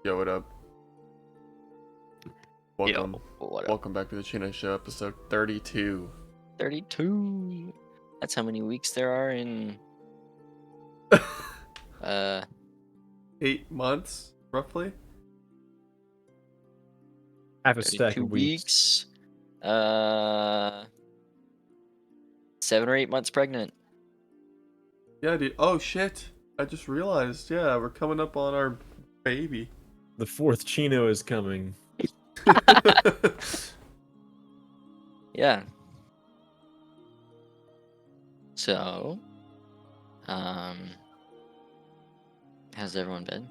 Yo, what up? Welcome. Yo, what up? Welcome back to the Chino Show, episode 32. 32. That's how many weeks there are in 8 months, roughly? Half a stack 32 of weeks. weeks. 7 or 8 months pregnant. Yeah, dude. Oh, shit. I just realized. Yeah, we're coming up on our baby. The fourth Chino is coming. Yeah. So, how's everyone been?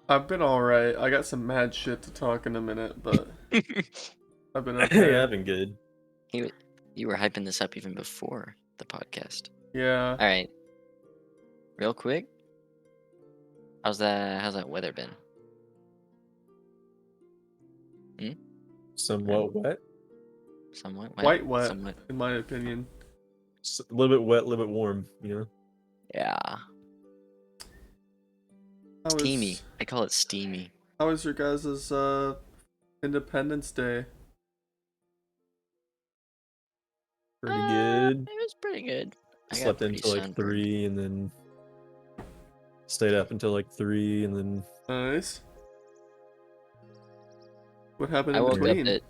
I've been alright. I got some mad shit to talk in a minute, but I've been okay. Yeah, I've been good. You were hyping this up even before the podcast. Yeah. All right. Real quick. How's that weather been? Somewhat wet. Somewhat Quite wet, Somewhat. in my opinion. A little bit wet, a little bit warm, you know? Yeah. How Steamy. I call it steamy. How was your guys' Independence Day? Pretty good. It was pretty good. I got Slept pretty until like sunburned. 3 and then stayed up until like 3 and then Nice. What happened I in woke between? up at.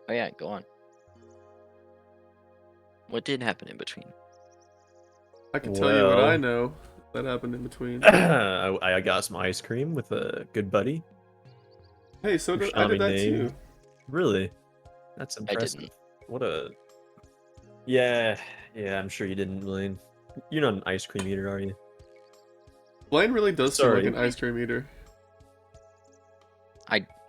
Oh yeah, go on. What did happen in between? I can tell you what I Well- know that happened in between. I got some ice cream with a good buddy. Hey, so did, I Shami did that name. too. Really? That's I impressive. didn't. What a... Yeah, I'm sure you didn't, Lane. You're not an ice cream eater, are you? Blaine really does seem like Sorry. an ice cream eater.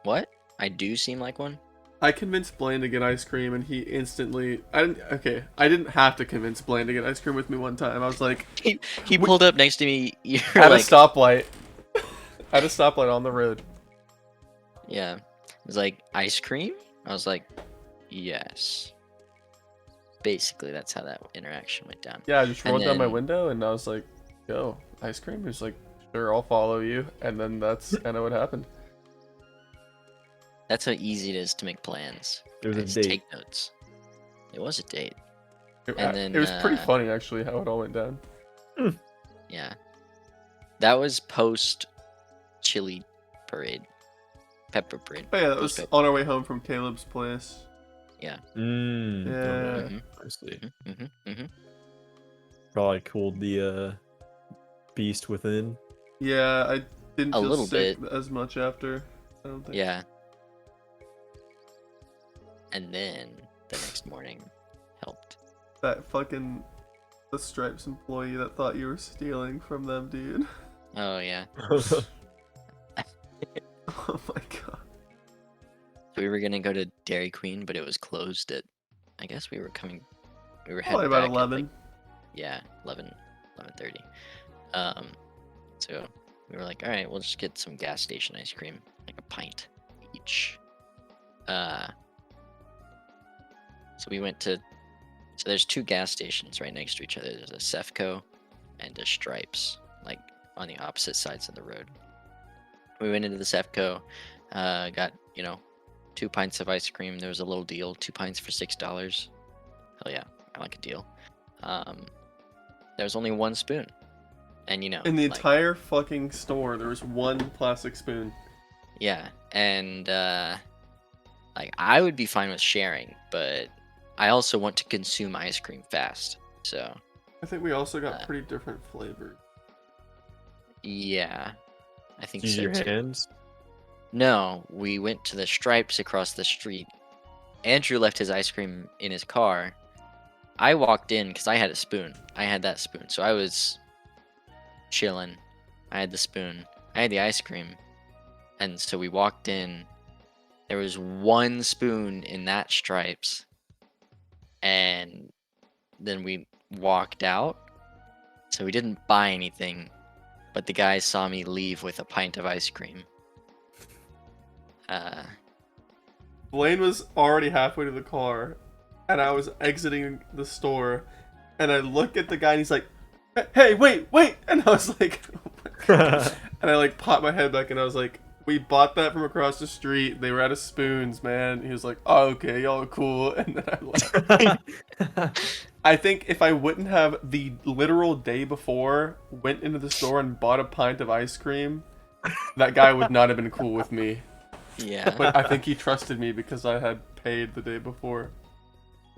What? I do seem like one. I convinced Blaine to get ice cream, and he instantly. I didn't have to convince Blaine to get ice cream with me one time. I was like, He pulled up next to me. You're at like, a stoplight. At a stoplight on the road. yeah. It was like ice cream. I was like, yes. Basically, that's how that interaction went down. Yeah, I just And rolled down my then- window, and I was like, "Yo, ice cream." He was like, "Sure, I'll follow you." And then that's kind of what happened. That's how easy it is to make plans. It was a Just date. Take notes. It was a date. It, And then, it was pretty uh, funny actually how it all went down. Yeah. That was post chili parade. Pepper parade. Oh yeah, that Post was pepper. on our way home from Caleb's place. Yeah. Mm, Yeah. okay, Mhm. I see. Mm-hmm. Probably cooled the beast within. Yeah, I didn't A feel little sick as much after. I don't think. Yeah. And then the next morning helped. That fucking the Stripes employee that thought you were stealing from them, dude. Oh yeah. Oh my god. We were gonna go to Dairy Queen, but it was closed at. I guess we were heading Probably about back at, 11. like, yeah, 11:30. So we were like, all right, we'll just get some gas station ice cream, like a pint each. So we went to. So there's two gas stations right next to each other. There's a Cefco and a Stripes, like on the opposite sides of the road. We went into the Cefco, got 2 pints of ice cream. There was a little deal, 2 pints for $6. Hell yeah, I like a deal. There was only one spoon, and In the like, entire fucking store, there was one plastic spoon. yeah, and like I would be fine with sharing, but I also want to consume ice cream fast. So I think we also got pretty different flavors. yeah, I think Use so your too. hands. No, we went to the Stripes across the street. Andrew left his ice cream in his car. I walked in because I had a spoon. I had that spoon, so I was chilling. I had the spoon. I had the ice cream, and so we walked in. There was one spoon in that Stripes, and then we walked out. So we didn't buy anything, but the guy saw me leave with a pint of ice cream. Blaine was already halfway to the car, and I was exiting the store, and I look at the guy, and he's like, hey, wait! And I was like, oh my God. And I like popped my head back and I was like, we bought that from across the street. They were out of spoons, man. He was like, oh, okay, y'all are cool. And then I left. I think if I wouldn't have the literal day before went into the store and bought a pint of ice cream, that guy would not have been cool with me. Yeah. But I think he trusted me because I had paid the day before.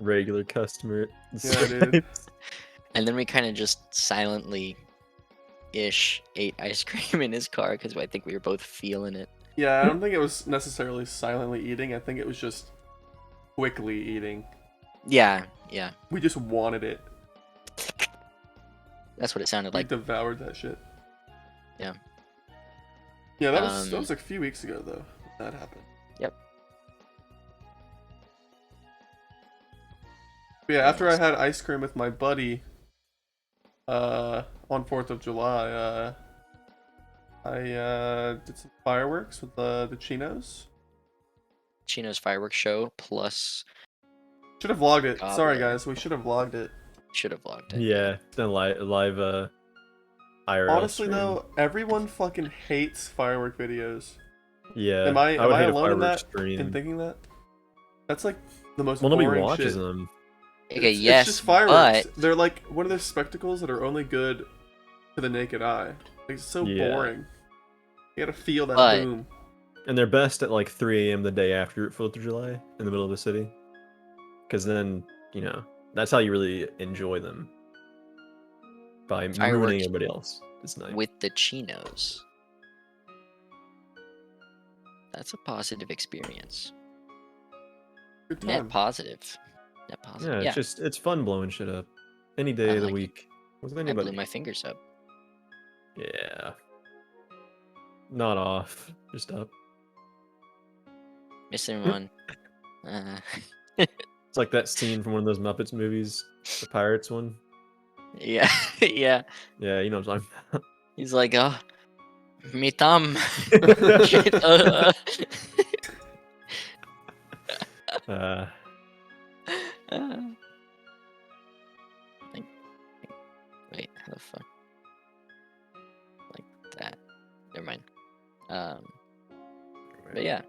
Regular customer. Yeah, dude. And then we kind of just silently ate ice cream in his car because I think we were both feeling it. Yeah, I don't think it was necessarily silently eating. I think it was just quickly eating. Yeah, yeah. We just wanted it. That's what it sounded We like. devoured that shit. Yeah. Yeah, that was like a few weeks ago though. That happened. Yep. But yeah, after I had ice cream with my buddy, on 4th of July, I did some fireworks with the Chinos. Chino's fireworks show plus Should have vlogged it. Sorry Gobbler. guys, we should have vlogged it. should have vlogged it. Yeah, then live IRL Honestly stream. though, everyone fucking hates firework videos. Yeah, Am I would hate a alone in fireworks that? stream. In thinking that? That's like the most Well, nobody boring watches shit. them. Okay, It's yes, just fireworks. but They're like one of those spectacles that are only good to the naked eye. Like, it's so Yeah. boring. You gotta feel that But- boom. And they're best at like 3 a.m. the day after 4th of July in the middle of the city. Because then, that's how you really enjoy them. By ruining Fireworks everybody else. It's nice. with the Chinos. That's a positive experience. Good Net time. positive. Net positive. Yeah, it's fun blowing shit up. Any day I of the like it. week. With I anybody. blew my fingers up. Yeah. Not off. Just up. Missing one. It's like that scene from one of those Muppets movies. The Pirates one. Yeah, yeah. Yeah, you know what I'm talking about. He's like, oh, me thumb. Uh, Think- Wait, how the fuck? Like that. Never mind. But yeah.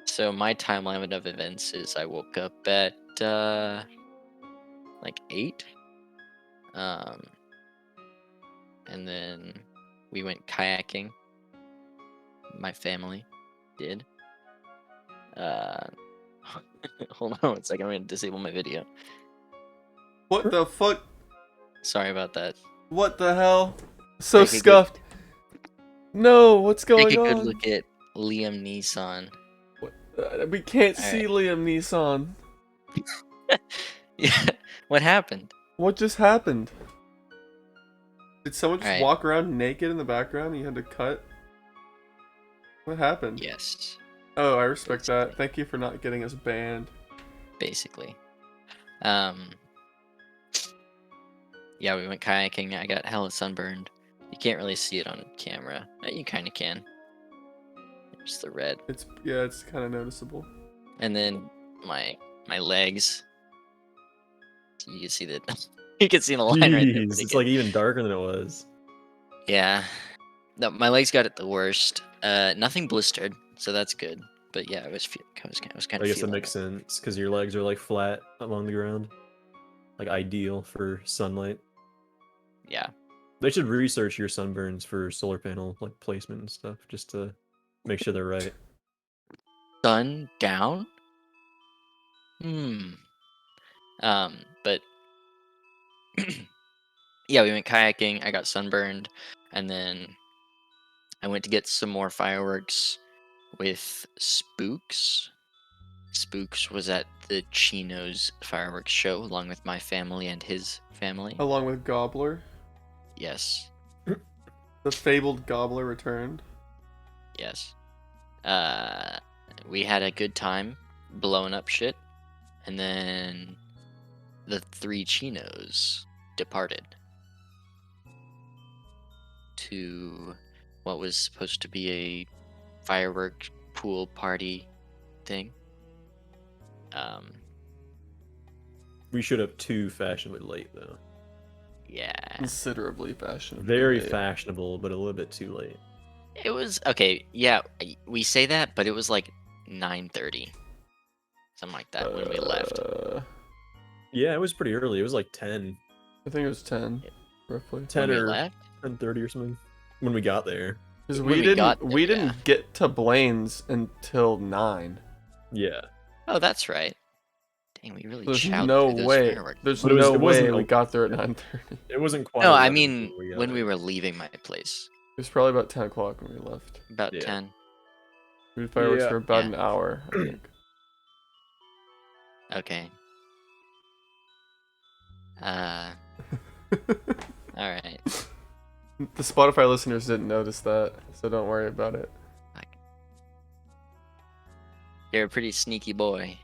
So my timeline of events is I woke up at like 8. And then we went kayaking. My family did. Hold on one second, I'm gonna disable my video. What the fuck? Sorry about that. What the hell? So Take a good- scuffed. No, what's going Take a good on? look at Liam Neeson. We can't Alright. see Liam Neeson. Yeah, what happened? What just happened? Did someone just Alright. walk around naked in the background and you had to cut? What happened? Yes, Oh, I respect that. Thank you for not getting us banned. basically. Yeah, we went kayaking. I got hella sunburned. You can't really see it on camera. You kind of can. Just the red. It's kind of noticeable. And then my legs. So you can see that. You can see the line right there. Jeez, pretty it's good. like even darker than it was. Yeah. No, my legs got it the worst. Nothing blistered, so that's good. But yeah, I was kind I of guess that feeling makes it. sense because your legs are like flat along the ground, like ideal for sunlight. Yeah. They should research your sunburns for solar panel like placement and stuff, just to make sure they're right. Sun down? But yeah, we went kayaking. I got sunburned, and then I went to get some more fireworks with Spooks. Spooks was at the Chinos fireworks show along with my family and his family. Along with Gobbler. Yes, The fabled Gobbler returned. yes. We had a good time blowing up shit, and then the 3 Chinos departed to what was supposed to be a firework pool party thing. We showed up too fashionably late though. Yeah. Considerably fashionable. Very Yeah. fashionable, but a little bit too late. It was okay. Yeah, we say that, but it was like 9:30, something like that when we left. Yeah, it was pretty early. It was like 10. I think it was 10, roughly. 10 we or left? 10:30 or something when we got there. Because When we got there, we yeah. didn't get to Blaine's until 9. Yeah. Oh, that's right. Dang, we really There's chowed no through those way. fireworks. There's But it no wasn't way we a- got there at 9:30. It wasn't quite. No, I 11 mean before got when we there. were leaving my place, It was probably about 10 o'clock when we left. about Yeah. 10. We did fireworks Yeah. for about Yeah. an hour, I think. Okay. All right. The Spotify listeners didn't notice that, so don't worry about it. You're a pretty sneaky boy.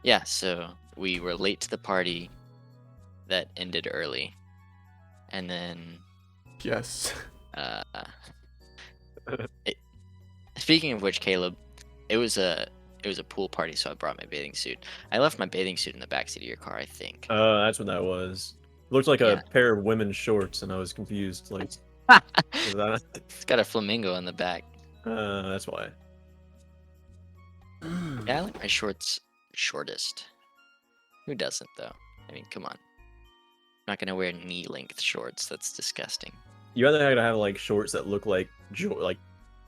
Yeah, so we were late to the party that ended early. And then Yes. speaking of which, Caleb, it was a pool party, so I brought my bathing suit. I left my bathing suit in the backseat of your car, I think. That's what that was. It looked like Yeah. a pair of women's shorts, and I was confused. Like, is that? It's got a flamingo in the back. That's why. Yeah, I like my shorts shortest. Who doesn't, though? I mean, come on. I'm not gonna wear knee-length shorts. That's disgusting. You either have to have like shorts that look like like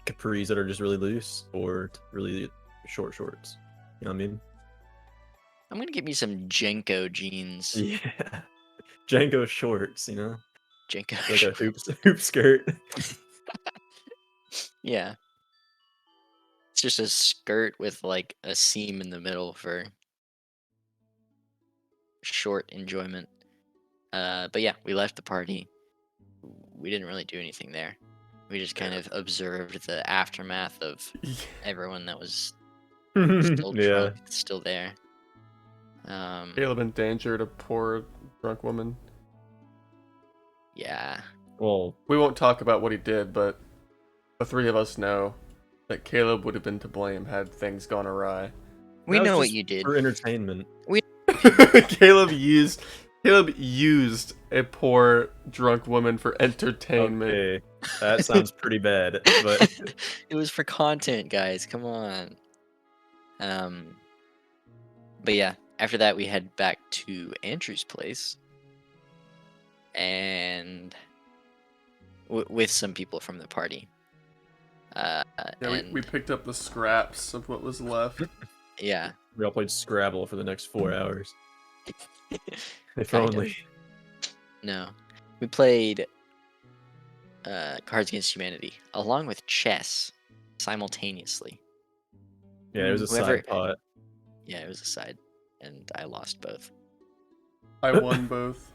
capris that are just really loose, or really short shorts. You know what I mean? I'm gonna get me some Jenko jeans. Yeah. Django shorts, you know, Jenko like a shorts. hoop skirt. Yeah. It's just a skirt with like a seam in the middle for short enjoyment. But yeah, we left the party. We didn't really do anything there. We just kind of observed the aftermath of everyone that was still Yeah. drunk, still there. Caleb endangered a poor drunk woman. Yeah. Well, We won't talk about what he did, but the three of us know that Caleb would have been to blame had things gone awry. We that was know what just you did. for entertainment. Caleb used a poor drunk woman for entertainment. Okay, that sounds pretty bad, but It was for content, guys. Come on. But yeah, after that we head back to Andrew's place, and with some people from the party. Yeah, and we picked up the scraps of what was left. yeah, we all played Scrabble for the next 4 hours. If Kind of. only. no, we played Cards Against Humanity along with chess simultaneously. Yeah, it was a Whoever- side pot. Yeah, it was a side, and I lost both. I won both.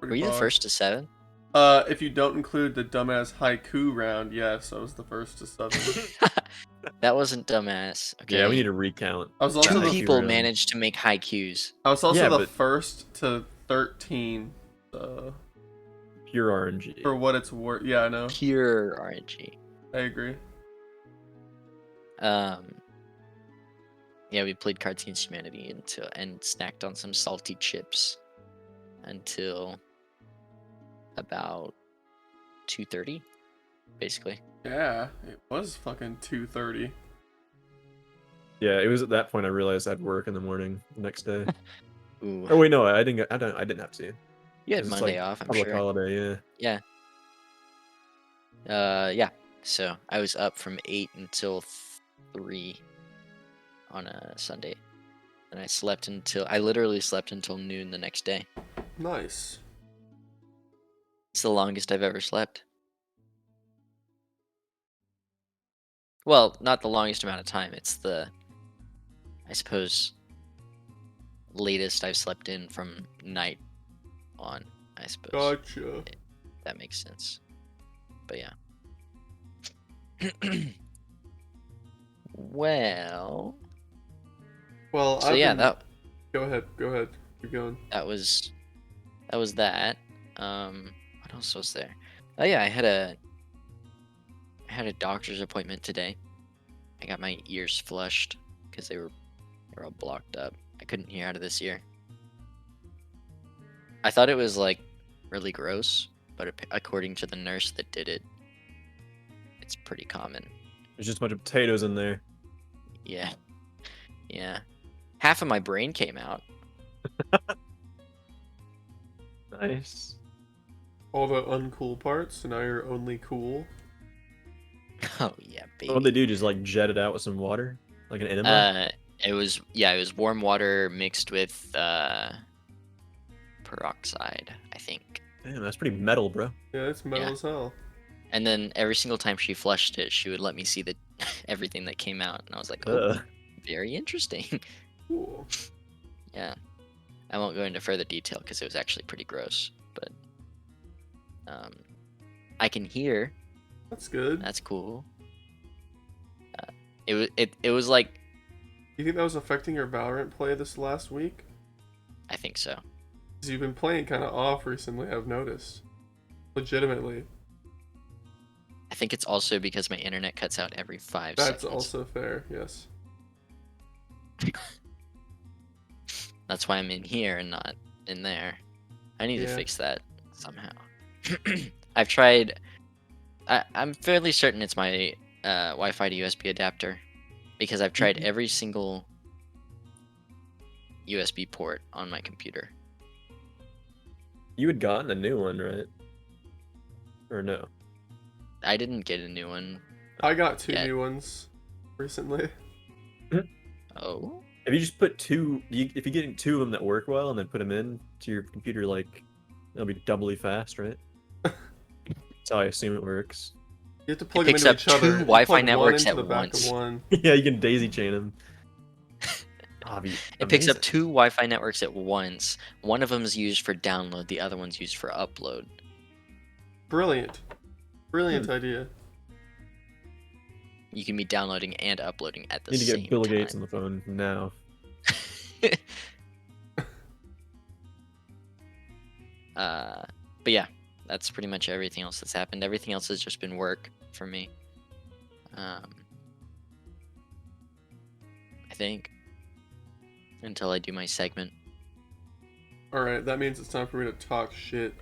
Were you the first to 7? If you don't include the dumbass haiku round, yes, I was the first to 7. That wasn't dumbass. Okay. Yeah, we need to recount. I was also Two the people round. managed to make high Qs. I was also Yeah, the but- first to 13. Pure RNG. For what it's worth. Yeah, I know. Pure RNG. I agree. Yeah, we played Cards Against Humanity and snacked on some salty chips until about 2:30, basically. Yeah, it was fucking 2:30. Yeah, it was at that point I realized I'd work in the morning the next day. Ooh, Oh wait, no, I didn't. I didn't have to. you had 'Cause it's, Monday like, off, I'm public sure. holiday, yeah. Yeah. So I was up from 8 until 3 on a Sunday, and I literally slept until noon the next day. Nice. It's the longest I've ever slept. Well, not the longest amount of time. It's the, I suppose, latest I've slept in from night on, I suppose. Gotcha. That makes sense. But yeah. Well, Well, so yeah, that Go ahead. Keep going. was that. What else was there? Oh yeah, I had a doctor's appointment today. I got my ears flushed because they were They're all blocked up. I couldn't hear out of this ear. I thought it was like really gross, but according to the nurse that did it, it's pretty common. There's just a bunch of potatoes in there. Yeah. Yeah. Half of my brain came out. Nice. All the uncool parts, so now you're only cool. Oh yeah, baby. What they do? Just like jet it out with some water, like an enema. It was warm water mixed with peroxide, I think. Damn, that's pretty metal, bro. Yeah, it's metal Yeah. as hell. And then every single time she flushed it, she would let me see the everything that came out, and I was like, "Oh, very interesting." Cool. Yeah, I won't go into further detail because it was actually pretty gross, but I can hear. That's good. That's cool. It was like, You think that was affecting your Valorant play this last week? I think so. Because you've been playing kind of off recently, I've noticed. Legitimately. I think it's also because my internet cuts out every 5 That's seconds. also fair, yes. That's why I'm in here and not in there. I need to Yeah. fix that somehow. I've tried. I'm fairly certain it's my Wi-Fi to USB adapter, because I've tried every single USB port on my computer. You had gotten a new one, right? Or no? I didn't get a new one. I got 2 Yeah. new ones recently. Oh, If you just put if you get 2 of them that work well and then put them in to your computer, like, it'll be doubly fast, right? That's how I assume it works. You have to plug picks them into up each other. 2 You Wi-Fi plug one networks into at the back once. of one. Yeah, you can daisy chain them. It picks up 2 Wi-Fi networks at once. One of them is used for download, the other one's used for upload. Brilliant. Brilliant idea. You can be downloading and uploading at the Need to same get Bill time. Gates on the phone now. But yeah, that's pretty much everything else that's happened. Everything else has just been work for me. I think. Until I do my segment. Alright, that means it's time for me to talk shit.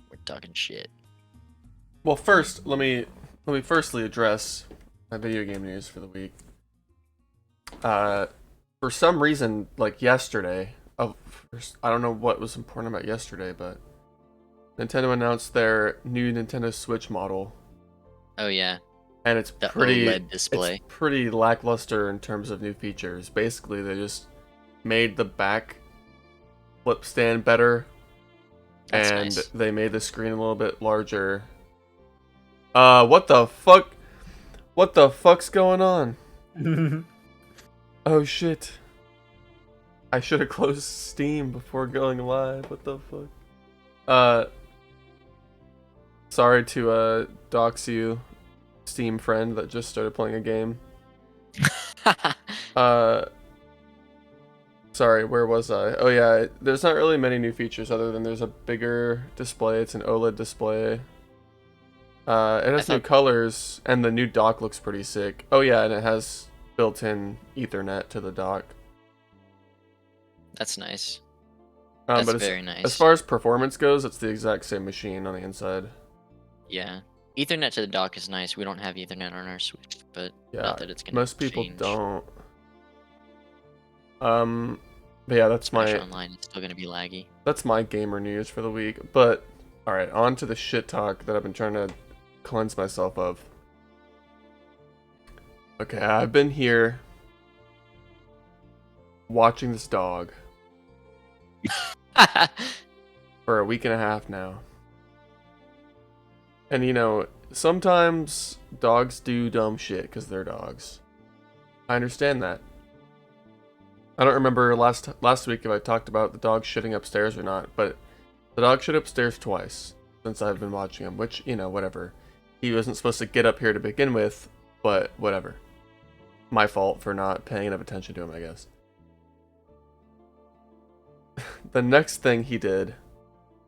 We're talking shit. Well, first, let me firstly address my video game news for the week. For some reason, like yesterday, I don't know what was important about yesterday, but Nintendo announced their new Nintendo Switch model, Oh yeah, and it's the pretty OLED display. It's pretty lackluster in terms of new features. Basically, they just made the back flip stand better, That's and nice. they made the screen a little bit larger. What the fuck? What the fuck's going on? Oh shit. I should have closed Steam before going live. What the fuck? Sorry to dox you, Steam friend that just started playing a game. Sorry, where was I? Oh yeah, there's not really many new features other than there's a bigger display. It's an OLED display. It has new colors, and the new dock looks pretty sick. Oh yeah, and it has built-in Ethernet to the dock. That's nice. But That's very nice. As far as performance goes, it's the exact same machine on the inside. Yeah. Ethernet to the dock is nice. We don't have Ethernet on our Switch, but Yeah, not that it's gonna most people change. don't. But yeah, that's Smash my Online is still gonna be laggy. that's my gamer news for the week. But all right, on to the shit talk that I've been trying to cleanse myself of. Okay, I've been here watching this dog for a week and a half now. And you know, sometimes dogs do dumb shit because they're dogs. I understand that. I don't remember last week if I talked about the dog shitting upstairs or not, but the dog shit upstairs twice since I've been watching him, which, you know, whatever. He wasn't supposed to get up here to begin with, but whatever. My fault for not paying enough attention to him, I guess. The next thing he did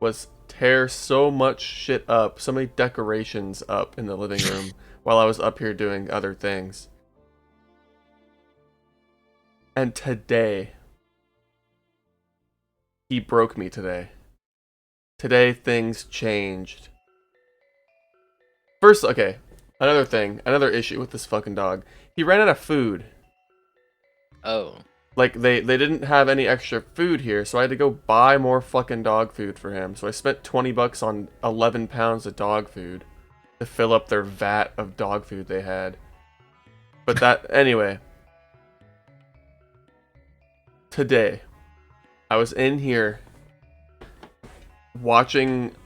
was tear so much shit up, so many decorations up in the living room while I was up here doing other things. And today, he broke me today. Today, things changed. First, okay, another issue with this fucking dog. He ran out of food. Oh. Like, they didn't have any extra food here, so I had to go buy more fucking dog food for him. So I spent 20 bucks on 11 pounds of dog food to fill up their vat of dog food they had. But that, anyway. Today, I was in here watching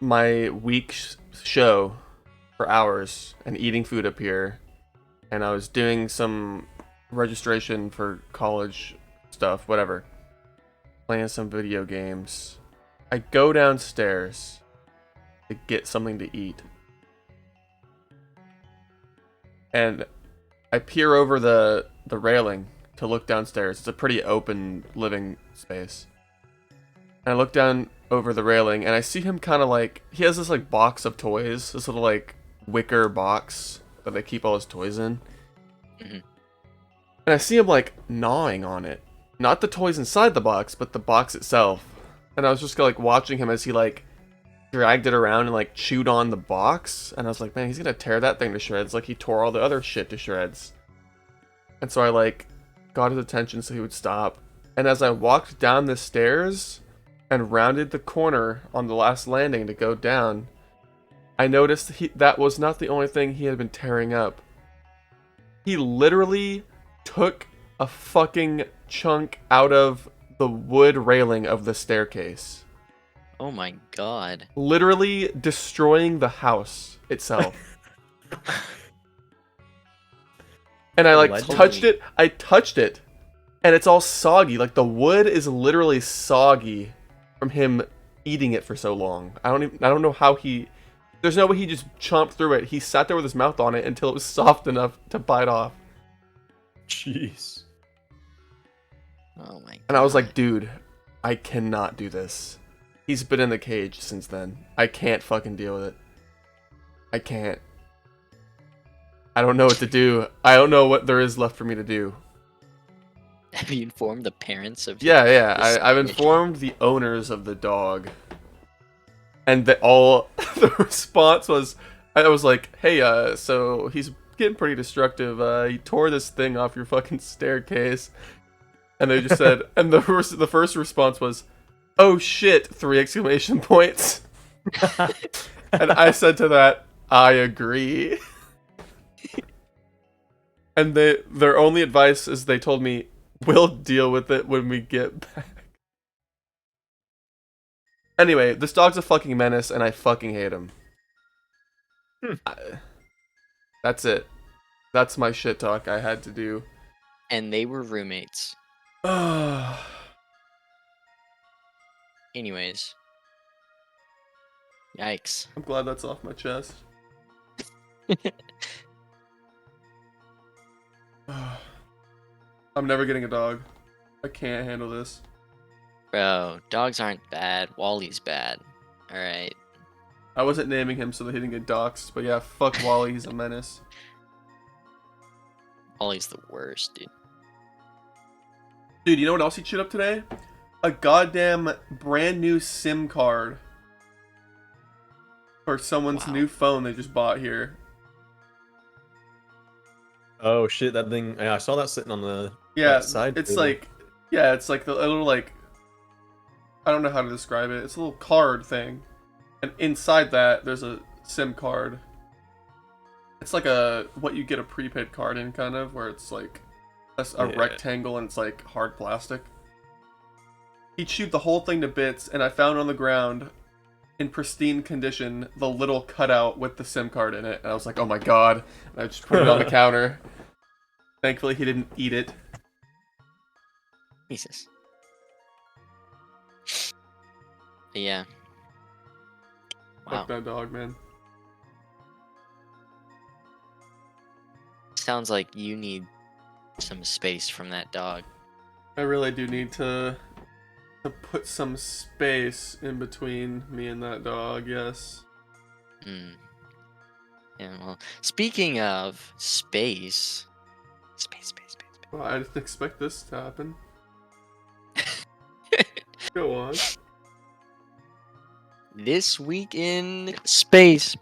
my week's show for hours and eating food up here, and I was doing some registration for college stuff, whatever, playing some video games. I go downstairs to get something to eat, and I peer over the railing to look downstairs. It's a pretty open living space, and I look down over the railing, and I see him kind of like, he has this like box of toys, this little like wicker box that they keep all his toys in. Mm-hmm. And I see him like gnawing on it. Not the toys inside the box, but the box itself. And I was just like watching him as he like dragged it around and like chewed on the box. And I was like, man, he's gonna tear that thing to shreds like he tore all the other shit to shreds. And so I like got his attention so he would stop. And as I walked down the stairs and rounded the corner on the last landing to go down, I noticed that was not the only thing he had been tearing up. He literally took a fucking chunk out of the wood railing of the staircase. Oh my god. Literally destroying the house itself. And I like Allegedly. touched it, and it's all soggy. Like the wood is literally soggy from him eating it for so long. I don't know how there's no way he just chomped through it. He sat there with his mouth on it until it was soft enough to bite off. Jeez. Oh my god. And I was like, dude, I cannot do this. He's been in the cage since then. I can't fucking deal with it. I can't. I don't know what to do. I don't know what there is left for me to do. Have you informed the parents of Yeah. this I've issue? informed the owners of the dog. And the response was, I was like, hey, so he's getting pretty destructive. He tore this thing off your fucking staircase. And they just said, and the first response was, oh shit, 3 exclamation points. And I said to that, I agree. And their only advice is they told me, we'll deal with it when we get back. Anyway, this dog's a fucking menace, and I fucking hate him. That's it. That's my shit talk I had to do. And they were roommates. Anyways. Yikes. I'm glad that's off my chest. I'm never getting a dog. I can't handle this. Bro, dogs aren't bad. Wally's bad. Alright. I wasn't naming him so that he didn't get doxxed, but yeah, fuck Wally, he's a menace. Wally's the worst, dude. Dude, you know what else he chewed up today? A goddamn brand new SIM card. For someone's Wow. new phone they just bought here. Oh shit, that thing. Yeah, I saw that sitting on the Yeah, side it's table. like, yeah, it's like the little like, I don't know how to describe it. It's a little card thing, and inside that there's a SIM card. It's like what you get a prepaid card in, kind of, where it's like a Yeah. rectangle and it's like hard plastic. He chewed the whole thing to bits, and I found on the ground, in pristine condition, the little cutout with the SIM card in it, and I was like, oh my god. And I just put it on the counter. Thankfully, he didn't eat it. Jesus. But yeah. Wow. Fuck that dog, man. Sounds like you need some space from that dog. I really do need to put some space in between me and that dog, yes. Hmm. Yeah, well, speaking of space. Space. Well, I didn't expect this to happen. Go on. This week in space.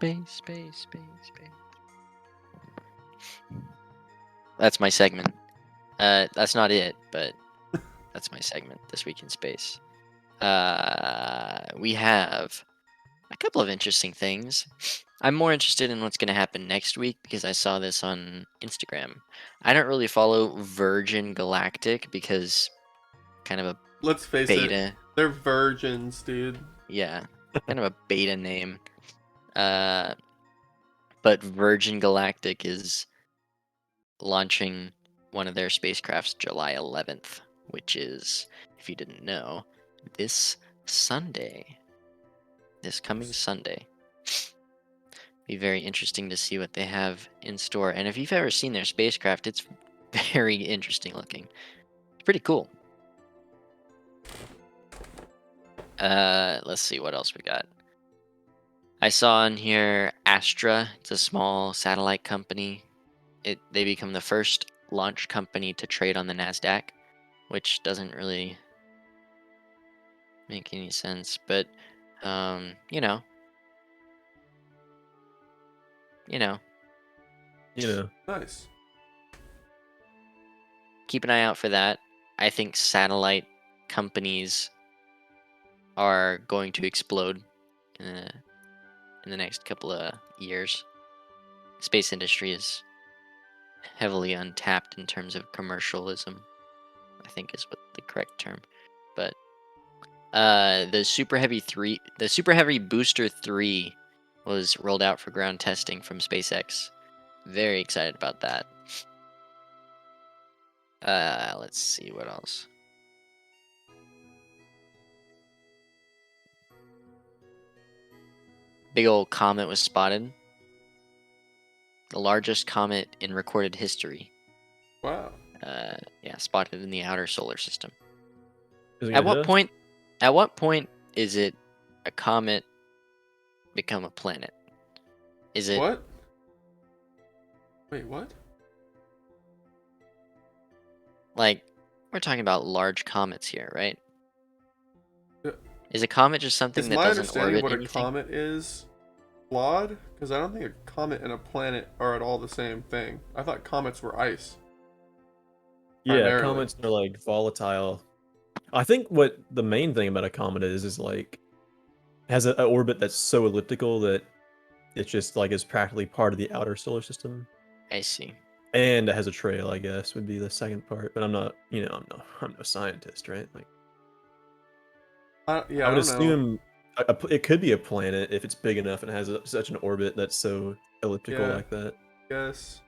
That's my segment. That's not it, but that's my segment. This week in space. We have a couple of interesting things. I'm more interested in what's going to happen next week because I saw this on Instagram. I don't really follow Virgin Galactic because kind of a Let's face it, beta. they're virgins, dude. Yeah, kind of a beta name. But Virgin Galactic is launching one of their spacecrafts July 11th, which is, if you didn't know, this Sunday. This coming Sunday. Be very interesting to see what they have in store. And if you've ever seen their spacecraft, it's very interesting looking. It's pretty cool. Let's see what else we got. I saw on here Astra. It's a small satellite company. They become the first launch company to trade on the Nasdaq, which doesn't really make any sense. But you know. Nice. Keep an eye out for that. I think satellite companies are going to explode in the next couple of years. Space industry is heavily untapped in terms of commercialism, I think is what the correct term. But the Super Heavy Booster 3 was rolled out for ground testing from SpaceX. Very excited about that. Let's see what else. Big old comet was spotted. The largest comet in recorded history. Wow. Yeah, spotted in the outer solar system. Is it At gonna what hit us? point is it a comet become a planet? Is it What? Wait, what? like we're talking about large comets here, right? Yeah. Is a comet just something Is that my doesn't understanding orbit what a anything? comet is flawed? Because I don't think a comet and a planet are at all the same thing. I thought comets were ice. Yeah, Primarily. comets are like volatile. I think what the main thing about a comet is like has an orbit that's so elliptical that it's just like is practically part of the outer solar system, I see. and it has a trail. I guess would be the second part, but I'm not. I'm no scientist, right? Like Yeah, I I would don't know. assume it could be a planet if it's big enough and has such an orbit that's so elliptical Yeah, like that. guess.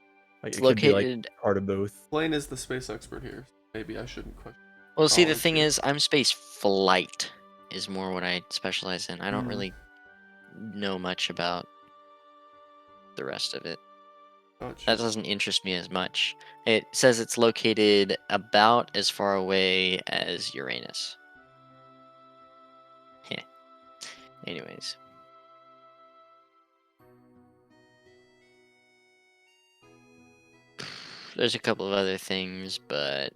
Like It's it could be like located. part of both. Blaine is the space expert here. Maybe I shouldn't question Well, see, the knowledge thing here. is, I'm space flight is more what I specialize in. I don't Hmm. really know much about the rest of it. Gotcha. That doesn't interest me as much. It says it's located about as far away as Uranus. Heh. Anyways. There's a couple of other things, but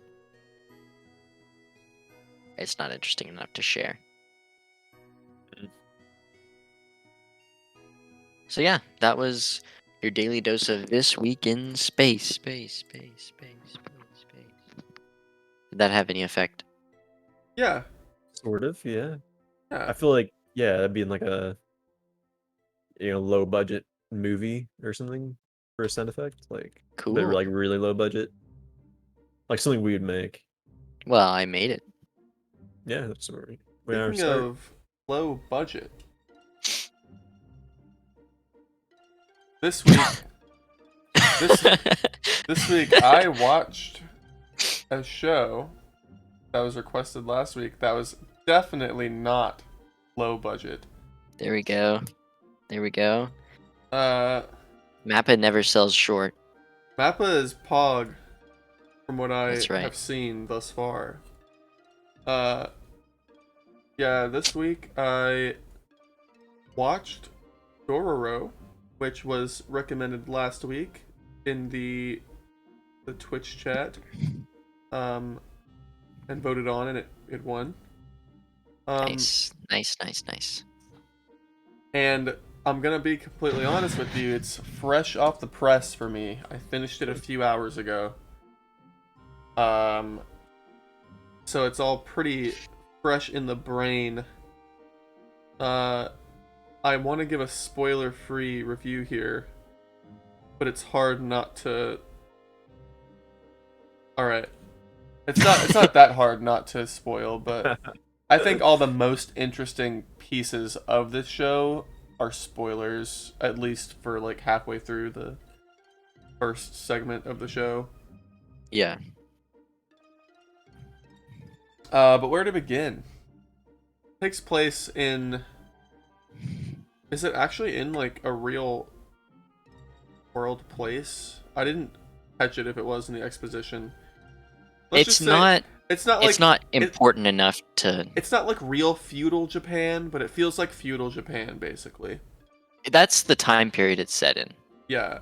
it's not interesting enough to share. So yeah, that was your daily dose of This Week in Space. Did that have any effect? Yeah. Sort of, yeah. Yeah. I feel like that'd be in like a low budget movie or something for a sound effect, but Cool. like really low budget, like something we would make. Well, I made it. Yeah, that's where we are Speaking start. of low budget, this week, this week I watched a show that was requested last week that was definitely not low budget. There we go. There we go. Uh, Mappa never sells short. Mappa is Pog, from what I That's right. have seen thus far. Uh, yeah, this week I watched Dororo, which was recommended last week in the Twitch chat. and voted on, and it won. Nice. And I'm gonna be completely honest with you, it's fresh off the press for me. I finished it a few hours ago. So it's all pretty fresh in the brain. I want to give a spoiler-free review here, but it's hard not to. All right, it's not that hard not to spoil, but I think all the most interesting pieces of this show are spoilers, at least for like halfway through the first segment of the show. Yeah. But where to begin? It takes place in. Is it actually in like a real world place? I didn't catch it if it was in the exposition. Let's It's just say not. it's not like It's not important enough to. it's not like real feudal Japan, but it feels like feudal Japan basically. That's the time period it's set in. Yeah.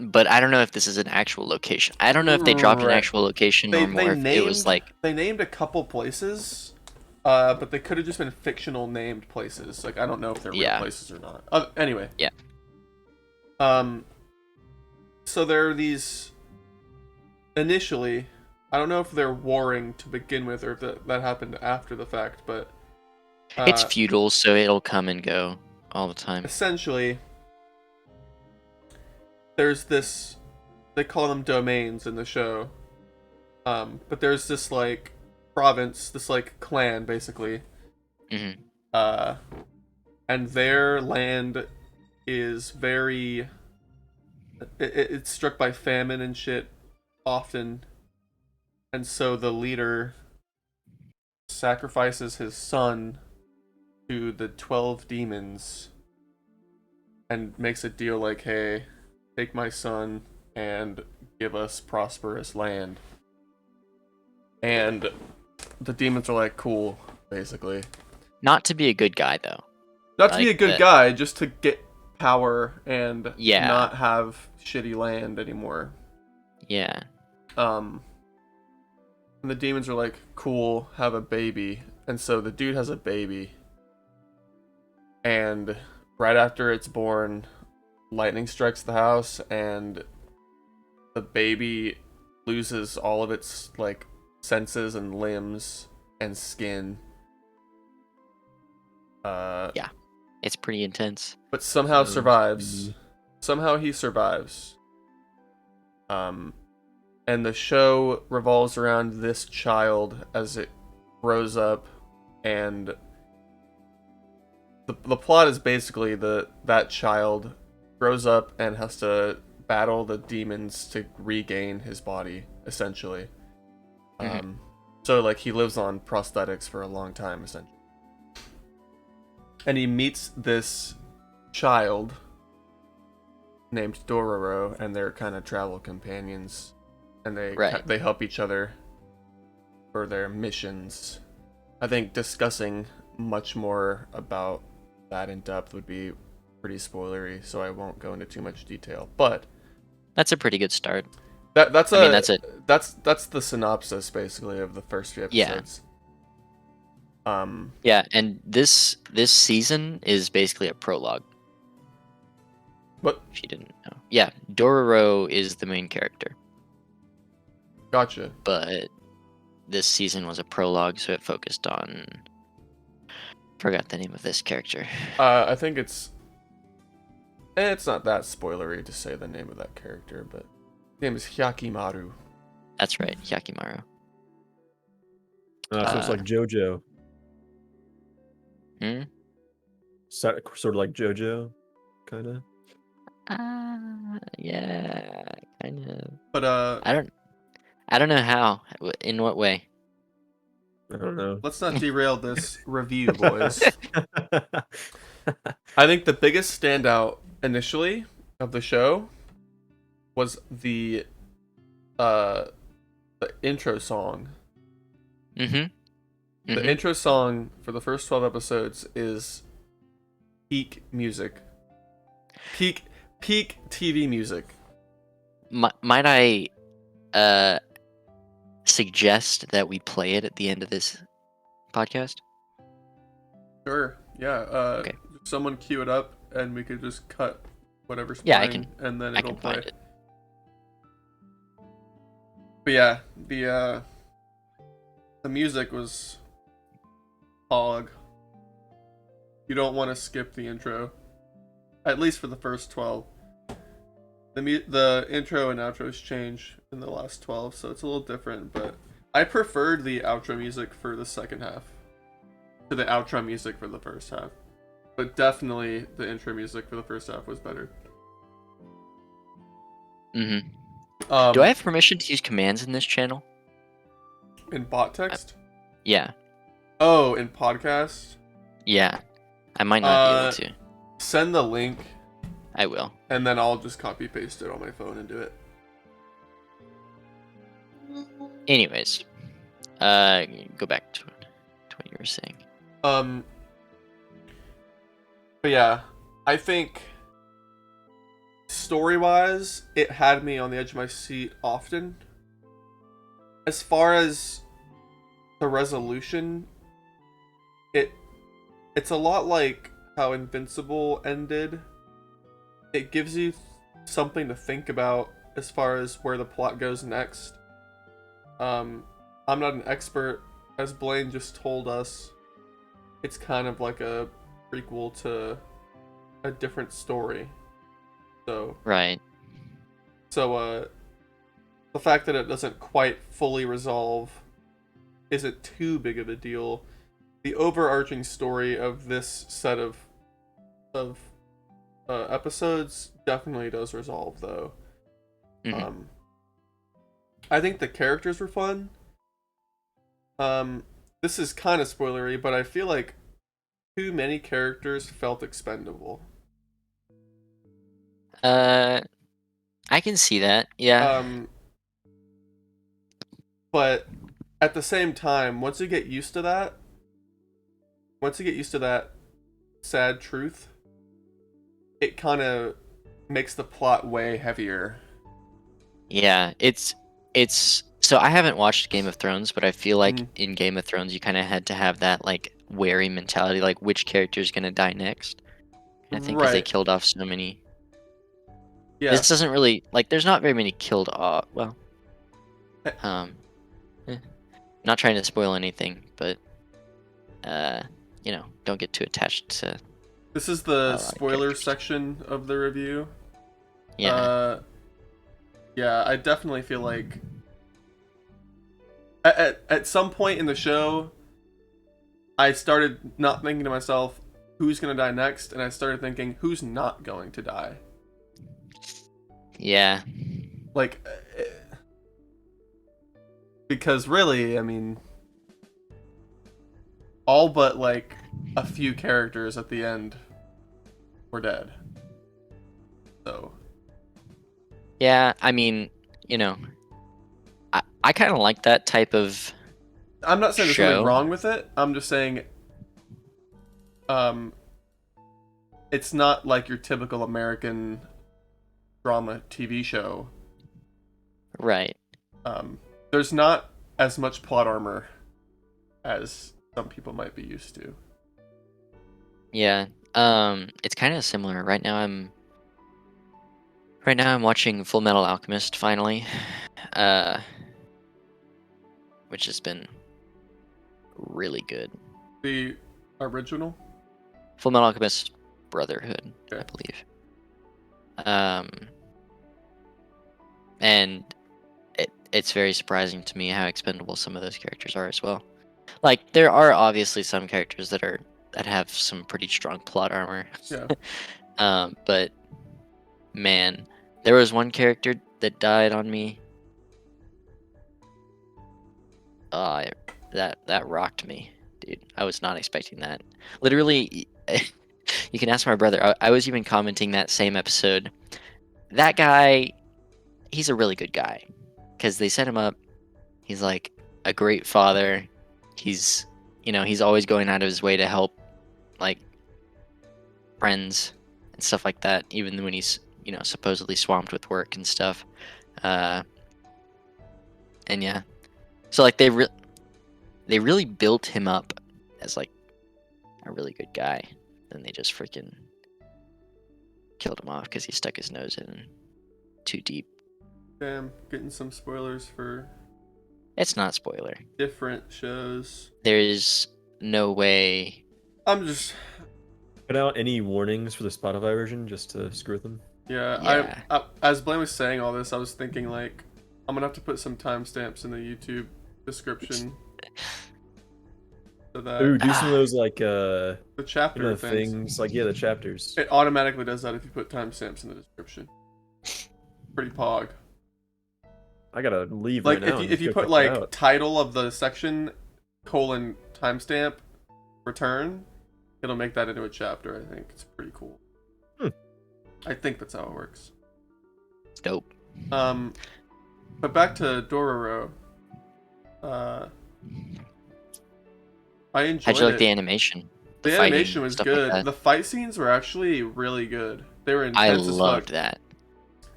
But I don't know if this is an actual location. I don't know if they dropped an Right. actual location They or more if named it was like. they named a couple places, but they could have just been fictional named places. Like I don't know if they're real Yeah. places or not. Anyway. Yeah. So there are these. Initially, I don't know if they're warring to begin with or if that happened after the fact, but It's feudal, so it'll come and go all the time. essentially, there's this. They call them domains in the show, but there's this like province, this like clan basically, Hmm. and their land is very. It's struck by famine and shit often, and so the leader sacrifices his son to the 12 demons and makes a deal like, hey, take my son and give us prosperous land. And the demons are like, cool, basically. Not to be a good guy though. Not to be a Like good guy, just to get power and Yeah. not have shitty land anymore. Yeah. And the demons are like, cool, have a baby. And so the dude has a baby. And right after it's born, lightning strikes the house and the baby loses all of its like senses and limbs and skin. It's pretty intense. But somehow Sounds survives. creepy. Somehow he survives. And the show revolves around this child as it grows up, and the plot is basically that child grows up and has to battle the demons to regain his body, essentially. Mhm. So like he lives on prosthetics for a long time, essentially. And he meets this child named Dororo, and they're kind of travel companions, and Right. they help each other for their missions. I think discussing much more about that in depth would be pretty spoilery, so I won't go into too much detail. But That's a pretty good start. that's I mean, that's it. that's the synopsis basically of the first few Yeah. episodes. Yeah, and this season is basically a prologue. But If you didn't know. Yeah, Dororo is the main character, gotcha. but this season was a prologue, so it focused on. Forgot the name of this character. I think it's not that spoilery to say the name of that character, but his name is Hyakimaru. That's right, Yakimaru. So it's like JoJo. Hmm? Sort of like JoJo, kind of. Yeah, kind of. But I don't know how. In what way? I don't know. let's not derail this review, boys. I think the biggest standout initially of the show was the intro song. Mm-hmm. The intro song for the first 12 episodes is peak music. Peak TV music. Might I suggest that we play it at the end of this podcast? Sure. Yeah. Okay. Someone cue it up, and we could just cut whatever's Yeah, I playing, and then I it'll can play. find it. But yeah, the music was hog. You don't want to skip the intro, at least for the first 12. The intro and outros change in the last 12, so it's a little different. But I preferred the outro music for the second half to the outro music for the first half. But definitely the intro music for the first half was better. Mm-hmm. Do I have permission to use commands in this channel? in bot text? Yeah. Oh, in podcast? Yeah. I might not be able to. Send the link, I will. and then I'll just copy paste it on my phone and do it. Anyways, go back to what you were saying. But yeah, I think story-wise, it had me on the edge of my seat often. As far as the resolution, it's a lot like how Invincible ended. It gives you something to think about as far as where the plot goes next. I'm not an expert, as Blaine just told us. It's kind of like a prequel to a different story. So Right. the fact that it doesn't quite fully resolve isn't too big of a deal. The overarching story of this set of episodes definitely does resolve, though. Mm-hmm. I think the characters were fun. This is kind of spoilery, but I feel like too many characters felt expendable. I can see that. Yeah. But at the same time, once you get used to that sad truth, it kind of makes the plot way heavier. Yeah. It's so I haven't watched Game of Thrones, but I feel like in Game of Thrones you kind of had to have that like wary mentality, like which character is gonna die next. I think because they Right. killed off so many. Yeah. This doesn't really like. There's not very many killed off. Well, not trying to spoil anything, but don't get too attached to. This is the lot of spoiler characters. section of the review. Yeah. Yeah, I definitely feel like at some point in the show, I started not thinking to myself, who's gonna die next, and I started thinking, who's not going to die? Yeah. Like, because really, I mean, all but like a few characters at the end were dead. So. Yeah. I mean, I kind of like that type of. I'm not saying there's show. something wrong with it. I'm just saying, it's not like your typical American drama TV show. Right. There's not as much plot armor as some people might be used to. Yeah. It's kind of similar. Right now I'm watching Full Metal Alchemist finally, which has been really good. The original? Full Metal Alchemist Brotherhood, Okay. I believe. And it's very surprising to me how expendable some of those characters are as well. Like there are obviously some characters that have some pretty strong plot armor. Yeah. But man, there was one character that died on me. That rocked me, dude. I was not expecting that. Literally, you can ask my brother. I was even commenting that same episode. That guy, he's a really good guy, because they set him up. He's like a great father. He's always going out of his way to help, like, friends and stuff like that, even when he's supposedly swamped with work and stuff. And yeah, So like they really built him up as like a really good guy, and they just freaking killed him off because he stuck his nose in too deep. Damn, getting some spoilers for It's not spoiler. different shows. There is no way. I'm just, Put out any warnings for the Spotify version just to screw with them. yeah. Yeah. As Blaine was saying all this, I was thinking like, I'm gonna have to put some timestamps in the YouTube description. So that Ooh, do some of those like the chapter things like the chapters. It automatically does that if you put timestamps in the description. Pretty pog. I gotta leave Like right now. if you put like title of the section colon timestamp return, it'll make that into a chapter. I think it's pretty cool. I think that's how it works. Dope. But back to Dororo. I enjoyed How'd you like it. the animation? The fighting, animation was stuff good. like that? The fight scenes were actually really good. They were I intense as fuck. loved that.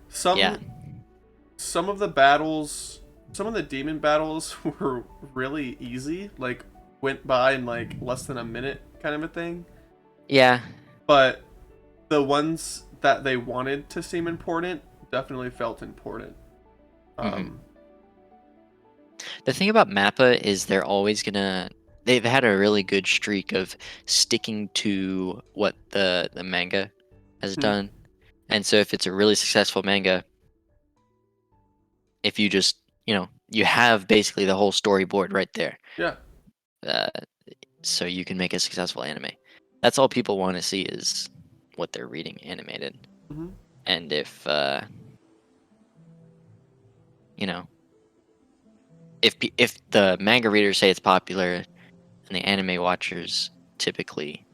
Some of the battles, some of the demon battles were really easy. Like went by in like less than a minute, kind of a thing. Yeah. But the ones that they wanted to seem important definitely felt important. The thing about Mappa is they're always gonna. They've had a really good streak of sticking to what the manga has done, and so if it's a really successful manga, if you just you have basically the whole storyboard right there. Yeah. So you can make a successful anime. That's all people want to see is what they're reading animated. Mhm. And if if the manga readers say it's popular and the anime watchers typically,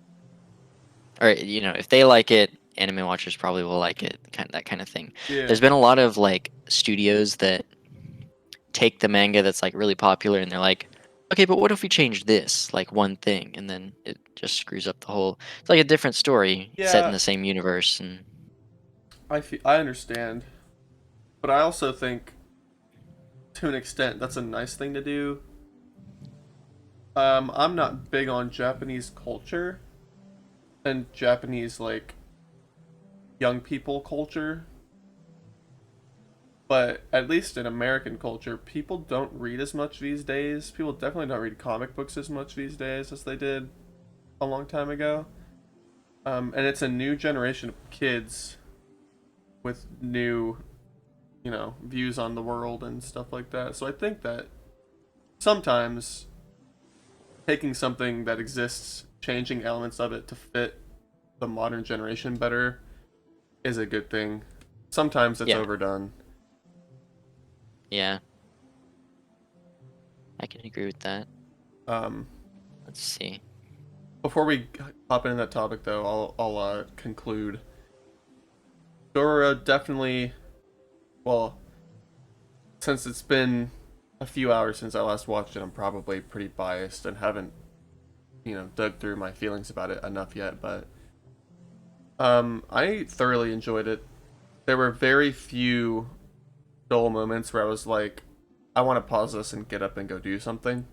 or if they like it, anime watchers probably will like it, that kind of thing. Yeah. There's been a lot of like studios that take the manga that's like really popular and they're like, okay, but what if we change this like one thing, and then it just screws up the whole. It's like a different story set in Yeah. the same universe, and I understand, but I also think, to an extent, that's a nice thing to do. I'm not big on Japanese culture and Japanese like young people culture, but at least in American culture, people don't read as much these days. People definitely don't read comic books as much these days as they did a long time ago. And it's a new generation of kids with new, views on the world and stuff like that. So I think that sometimes taking something that exists, changing elements of it to fit the modern generation better is a good thing. Sometimes it's overdone. yeah, I can agree with that. Let's see. Before we hop into that topic, though, I'll conclude. Dororo definitely, well, since it's been a few hours since I last watched it, I'm probably pretty biased and haven't, dug through my feelings about it enough yet, but I thoroughly enjoyed it. There were very few dull moments where I was like, I want to pause this and get up and go do something.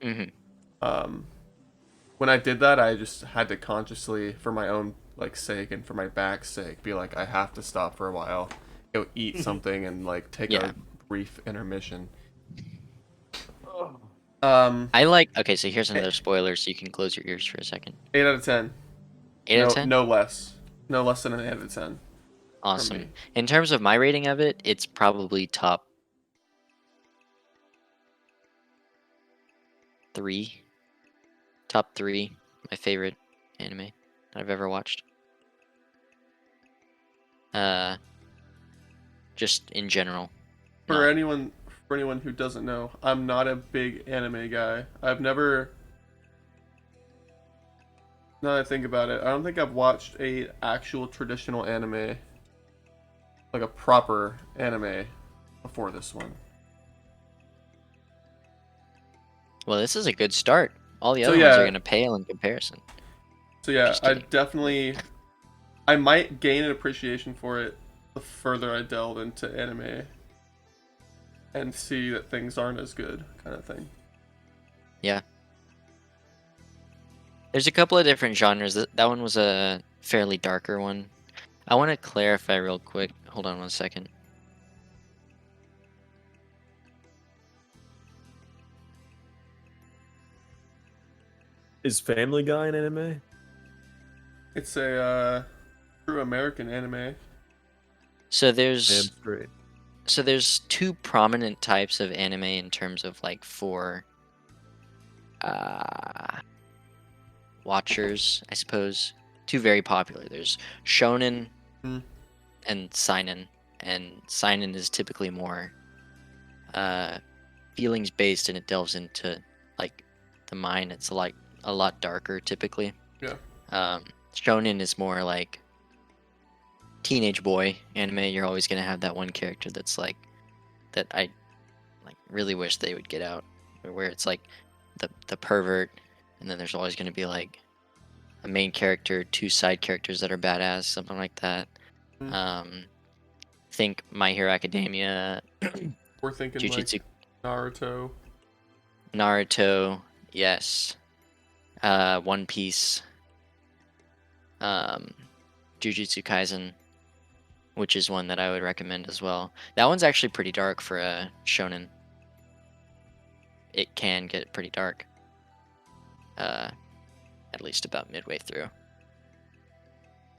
When I did that, I just had to consciously, for my own sake and for my back's sake, be like, I have to stop for a while, go eat something, and take a brief intermission. Okay, so here's another spoiler, so you can close your ears for a second. 8 out of 10. 8 out of 10? No less. No less than an 8 out of 10. Awesome. In terms of my rating of it, it's probably top 3. Top 3, my favorite anime I've ever watched. Just in general. For anyone who doesn't know, I'm not a big anime guy. I've never. Now that I think about it, I don't think I've watched a actual traditional anime, like a proper anime, before this one. Well, this is a good start. All the other ones are gonna pale in comparison. So yeah, I might gain an appreciation for it the further I delve into anime. and see that things aren't as good, kind of thing. Yeah. There's a couple of different genres. That one was a fairly darker one. I want to clarify real quick. Hold on one second. Is Family Guy an anime? It's a true American anime. So Damn there's straight. two prominent types of anime in terms of like for watchers, I suppose. Two very popular. There's shonen Hmm. and seinen, and seinen is typically more feelings based, and it delves into like the mind. It's like a lot darker typically. Yeah. Shonen is more like teenage boy anime. You're always gonna have that one character that's like that I like really wish they would get out, where it's like the pervert, and then there's always gonna be like a main character, two side characters that are badass, something like that. Mm. Think My Hero Academia, We're thinking Jujutsu, like Naruto. Naruto, yes, One Piece, Jujutsu Kaisen, which is one that I would recommend as well. That one's actually pretty dark for a shonen. It can get pretty dark, at least about midway through.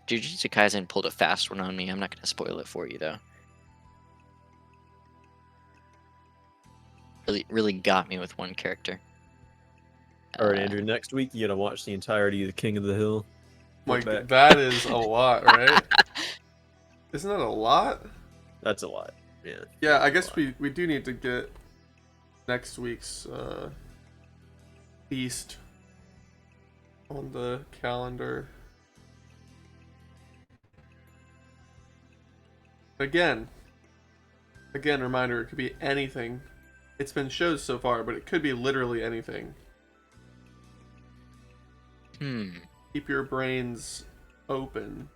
Jujutsu Kaisen pulled a fast one on me. I'm not going to spoil it for you though. Really got me with one character. All right, Andrew. Next week you gotta watch the entirety of The King of the Hill. Like, back. that is a lot, right? Isn't that a lot? That's a lot. Yeah. Yeah, I guess we do need to get next week's feast on the calendar. Again, reminder, it could be anything. It's been shows so far, but it could be literally anything. Keep your brains open.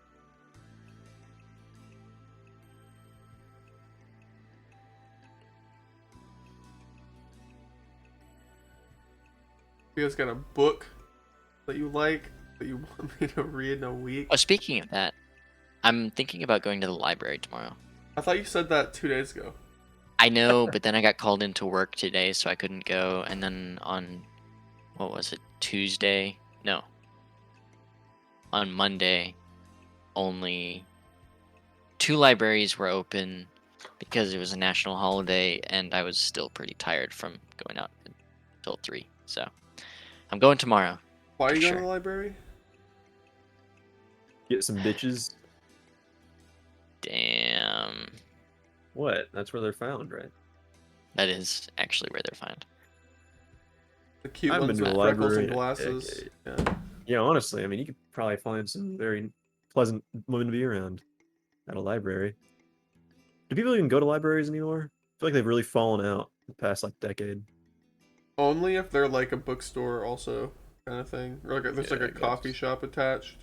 You guys got a book that you like that you want me to read in a week? Oh, speaking of that, I'm thinking about going to the library tomorrow. I thought you said that 2 days ago. I know, but then I got called into work today, so I couldn't go. And then on, what was it, Tuesday? No. On Monday, only 2 libraries were open because it was a national holiday, and I was still pretty tired from going out until 3. So I'm going tomorrow. Why are you For going to sure. the library? Get some bitches. Damn. What? That's where they're found, right? That is actually where they're found. The cute I've been ones to with the freckles library and in a glasses. decade. Yeah. Yeah, honestly, I mean, you could probably find some very pleasant women to be around at a library. Do people even go to libraries anymore? I feel like they've really fallen out the past like decade. Only if they're like a bookstore also, kind of thing. Or like there's Yeah, like a I coffee guess. shop attached.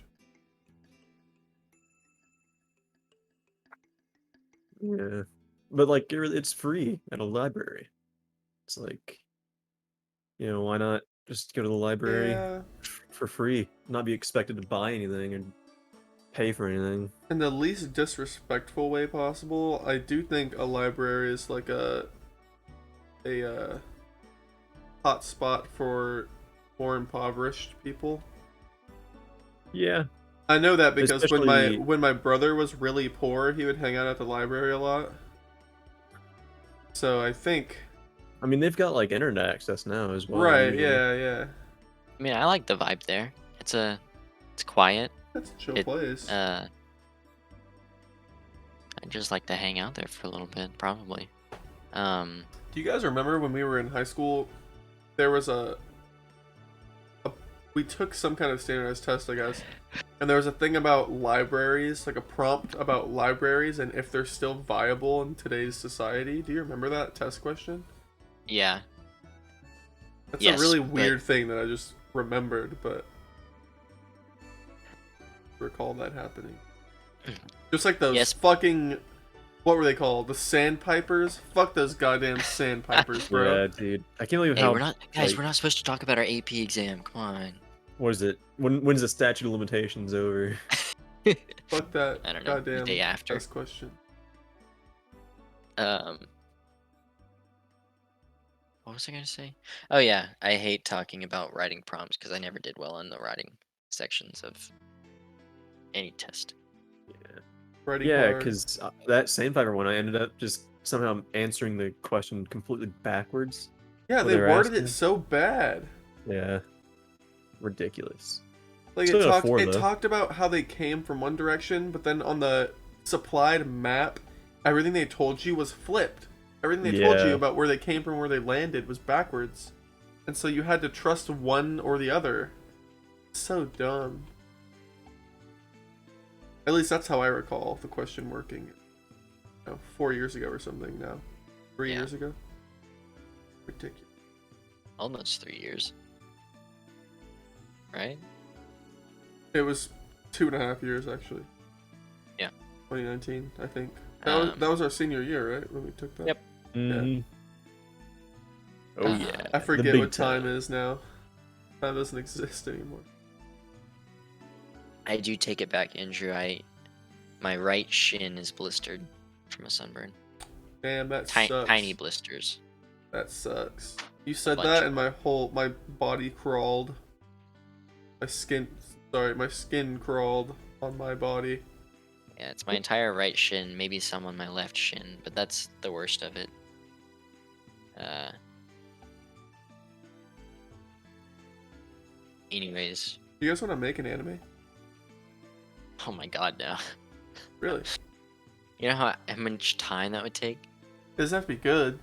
Yeah, but like it's free at a library. It's like, why not just go to the library Yeah. for free, not be expected to buy anything and pay for anything. In the least disrespectful way possible, I do think a library is like a hot spot for more impoverished people. Yeah, I know that because especially. when my brother was really poor, he would hang out at the library a lot. So I think I mean, they've got like internet access now as well. right, Usually. yeah. I mean, I like the vibe there. It's quiet. That's a chill It, place. I'd just like to hang out there for a little bit, probably. Do you guys remember when we were in high school? There was we took some kind of standardized test, I guess, and there was a thing about libraries, like a prompt about libraries and if they're still viable in today's society. Do you remember that test question? Yeah. That's Yes, a really but- weird thing that I just remembered, but recall that happening. Just like those Yes. fucking What were they called? The Sandpipers? Fuck those goddamn Sandpipers, bro. Yeah, dude. I can't believe Hey, how. we're not guys. like, We're not supposed to talk about our AP exam. Come on. What is it? When's the statute of limitations over? Fuck that I don't know. The goddamn day after. last question. What was I gonna say? Oh yeah, I hate talking about writing prompts because I never did well in the writing sections of any test. Writing Yeah, hard. because that Sandpiper one, I ended up just somehow answering the question completely backwards. Yeah, what they they were worded it asking. so bad. Yeah, ridiculous. Like Still got a it 4, though. talked about how they came from one direction, but then on the supplied map, everything they told you was flipped. Everything they told you Yeah. about where they came from, where they landed, was backwards. And so you had to trust one or the other. So dumb. At least that's how I recall the question working. 4 years ago or something now. 3 Yeah. years ago. Ridiculous. Almost 3 years. Right? It was 2.5 years actually. Yeah. 2019, I think. Um, That was our senior year, right? When we took that. Yep. Mhm. Oh Uh, yeah. I the forget big what time is now. Time doesn't exist anymore. I do take it back, Andrew. My right shin is blistered from a sunburn. Damn, that Tiny, sucks. tiny blisters. That sucks. You said Bunch that, of and my body crawled. My skin crawled on my body. Yeah, it's my entire right shin, maybe some on my left shin, but that's the worst of it. Anyways, You guys want to make an anime? oh my god, no. Really? You know how much time that would take? It doesn't have to be good.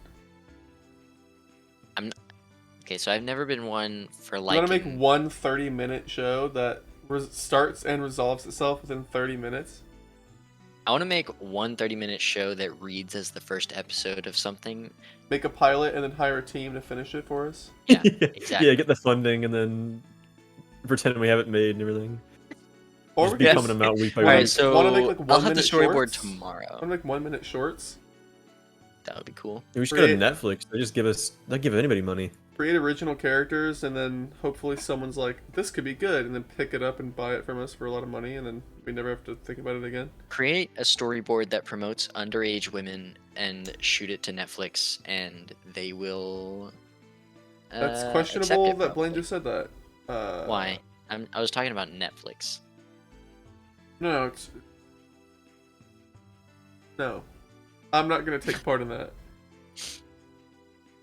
Okay, so I've never been one for You want to make liking. one 30-minute show that starts and resolves itself within 30 minutes? I want to make one 30-minute show that reads as the first episode of something. Make a pilot and then hire a team to finish it for us? Yeah, exactly. Yeah, get the funding and then pretend we haven't made and everything. Or Just we be could coming just, them out week by All week. right, so wanna make, like, I'll have the 1-minute storyboard shorts? tomorrow. want to make 1-minute shorts? That would be cool. We should go to create- Netflix. They give anybody money. Create original characters, and then hopefully someone's like, this could be good, and then pick it up and buy it from us for a lot of money, and then we never have to think about it again. Create a storyboard that promotes underage women and shoot it to Netflix, and they will. That's accept questionable it, that Blaine probably. just said that. Why? I was talking about Netflix. No, no. I'm not going to take part in that.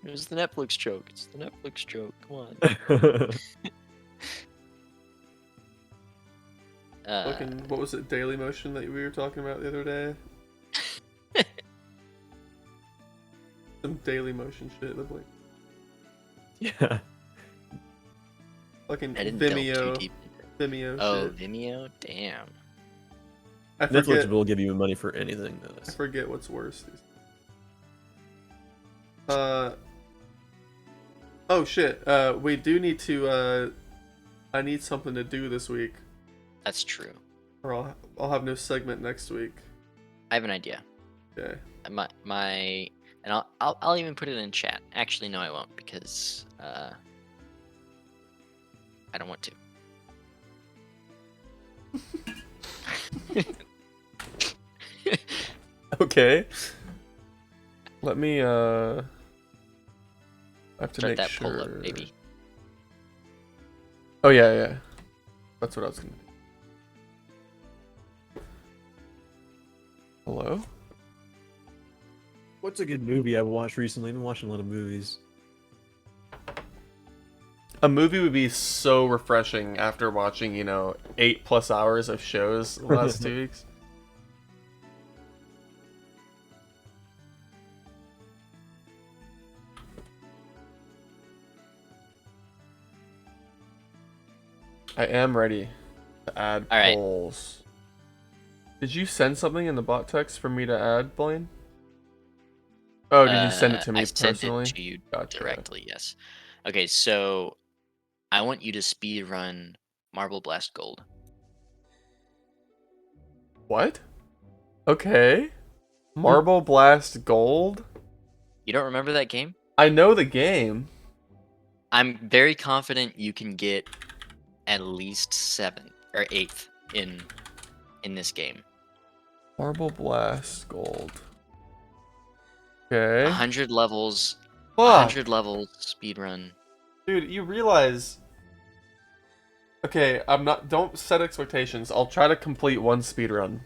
It was the Netflix joke. It's the Netflix joke. Come on. Fucking, what was it, Daily Motion that we were talking about the other day? Some Daily Motion shit that Blaine. Yeah. Fucking I didn't delve too Vimeo. deep. Vimeo Oh, shit. Vimeo? Damn. I Netflix forget, will give you money for anything. Though. I forget what's worse. Oh shit. We do need to, I need something to do this week. That's true. Or I'll have no segment next week. I have an idea. Okay. And I'll even put it in chat. Actually, no, I won't because I don't want to. Okay. Let me I have to Start make that sure. pull up, baby. Oh yeah. That's what I was gonna do. Hello? What's a good movie I've watched recently? I've been watching a lot of movies. A movie would be so refreshing after watching, 8+ hours of shows the last 2 weeks. I am ready to add All right. polls. Did you send something in the bot text for me to add, Blaine? Oh, did you send it to me I sent personally? it to you Gotcha. directly, yes. Okay, so I want you to speed run Marble Blast Gold. What? Okay. Marble Blast Gold? You don't remember that game? I know the game. I'm very confident you can get at least 7th or 8th in this game. Marble Blast Gold. Okay. 100 levels, Fuck. 100 levels speedrun. Dude, you realize... Okay, don't set expectations. I'll try to complete one speedrun.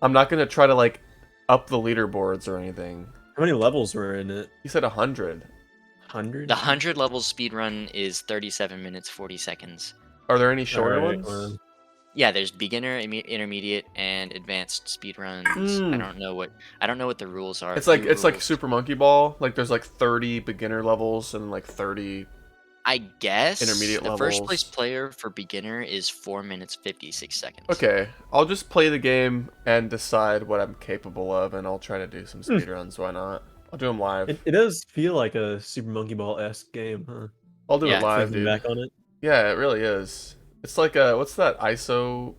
I'm not gonna try to, like, up the leaderboards or anything. How many levels were in it? You said 100. 100? The 100 levels speedrun is 37 minutes 40 seconds. Are there any shorter Alright, ones? well, Yeah, there's beginner, intermediate, and advanced speedruns. I don't know what the rules are. It's like Few it's like rules. Super Monkey Ball. Like there's like 30 beginner levels and like 30. I guess intermediate the first place levels. player for beginner is 4 minutes 56 seconds. Okay, I'll just play the game and decide what I'm capable of, and I'll try to do some speedruns. Why not? I'll do them live. it does feel like a Super Monkey Ball-esque game, huh? I'll do Yeah. it live, Thinking dude. back on it. Yeah, it really is. It's like a what's that iso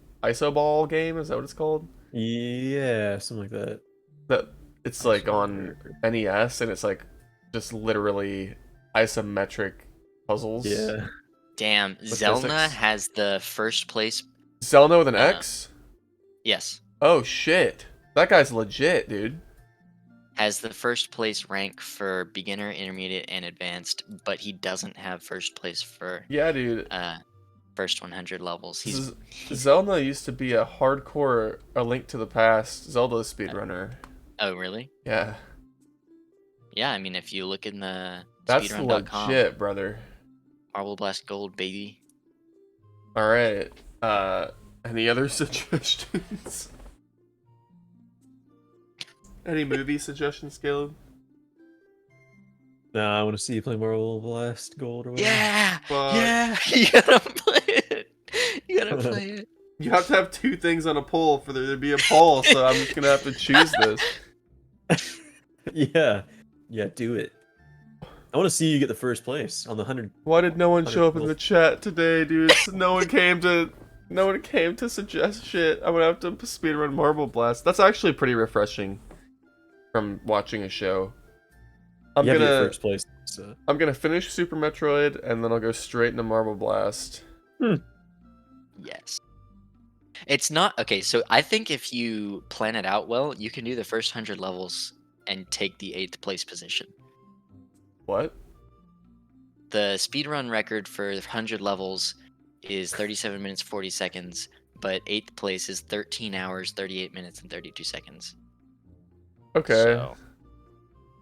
ball game? Is that what it's called? Yeah, something like that. That it's like on NES, and it's like just literally isometric puzzles. Yeah. Damn, With Zelna physics. has the first place. Zelda with an X? Yes, Oh shit. That guy's legit, dude. has the first place rank for beginner, intermediate, and advanced, but he doesn't have first place for Yeah, dude. first 100 levels. He's Zelda used to be a hardcore A Link to the Past Zelda speedrunner. oh really? Yeah. Yeah, I mean if you look in the That's speedrun.com, legit, brother. Marble Blast Gold, baby. Alright. Any other suggestions? Any movie suggestions, Caleb? Nah, I want to see you play Marble Blast Gold or whatever. Yeah, Fuck. yeah, you gotta play it. You gotta play it. You have to have two things on a poll for there to be a poll, so I'm just gonna have to choose this. Yeah. Yeah, do it. I want to see you get the first place on the 100. Why did no one show up in 100 the chat today, dude? No one came to suggest shit. I'm gonna have to speedrun Marble Blast. That's actually pretty refreshing from watching a show. I'm You have to get gonna first place. So. I'm gonna finish Super Metroid and then I'll go straight into Marble Blast. Yes. It's not okay, so I think if you plan it out well, you can do the first 100 levels and take the 8th place position. What? The speedrun record for 100 levels is 37 minutes 40 seconds, but 8th place is 13 hours 38 minutes and 32 seconds. Okay. So,